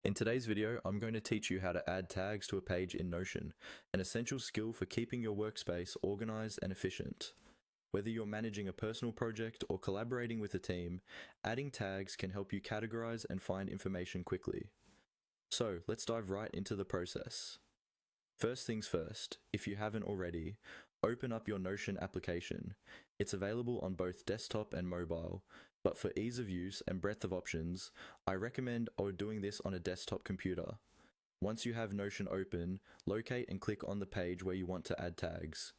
In today's video, I'm going to teach you how to add tags to a page in Notion, an essential skill for keeping your workspace organized and efficient. Whether you're managing a personal project or collaborating with a team, adding tags can help you categorize and find information quickly. So, let's dive right into the process. First things first, if you haven't already, open up your Notion application. It's available on both desktop and mobile, but for ease of use and breadth of options, I recommend doing this on a desktop computer. Once you have Notion open, locate and click on the page where you want to add tags.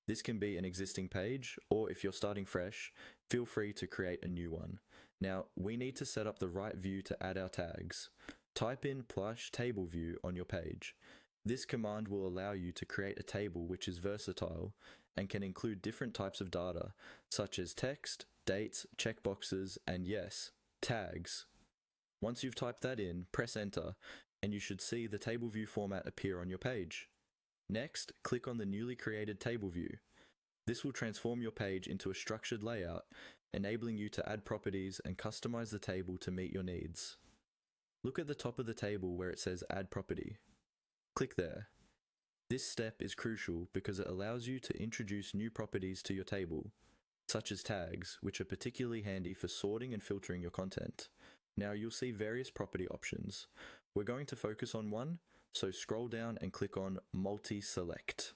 This can be an existing page, or if you're starting fresh, feel free to create a new one. Now, we need to set up the right view to add our tags. Type in +table view on your page. This command will allow you to create a table which is versatile and can include different types of data, such as text, dates, checkboxes, and yes, tags. Once you've typed that in, press enter, and you should see the table view format appear on your page. Next, click on the newly created table view. This will transform your page into a structured layout, enabling you to add properties and customize the table to meet your needs. Look at the top of the table where it says Add Property. Click there. This step is crucial because it allows you to introduce new properties to your table, such as tags, which are particularly handy for sorting and filtering your content. Now you'll see various property options. We're going to focus on one, so scroll down and click on Multi-Select.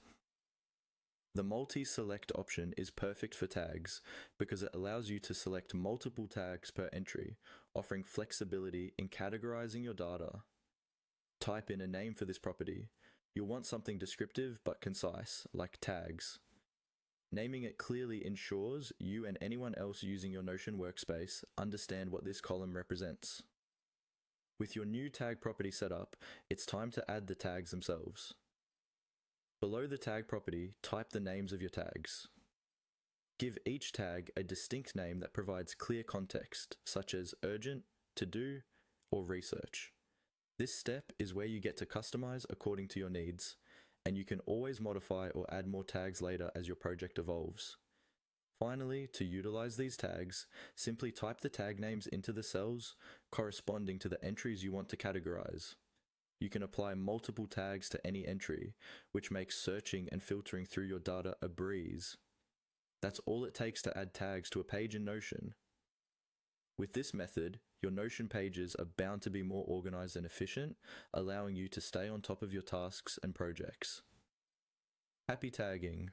The Multi-Select option is perfect for tags because it allows you to select multiple tags per entry, offering flexibility in categorizing your data. Type in a name for this property. You'll want something descriptive but concise, like tags. Naming it clearly ensures you and anyone else using your Notion workspace understand what this column represents. With your new tag property set up, it's time to add the tags themselves. Below the tag property, type the names of your tags. Give each tag a distinct name that provides clear context, such as urgent, to do, or research. This step is where you get to customize according to your needs, and you can always modify or add more tags later as your project evolves. Finally, to utilize these tags, simply type the tag names into the cells corresponding to the entries you want to categorize. You can apply multiple tags to any entry, which makes searching and filtering through your data a breeze. That's all it takes to add tags to a page in Notion. With this method, your Notion pages are bound to be more organized and efficient, allowing you to stay on top of your tasks and projects. Happy tagging!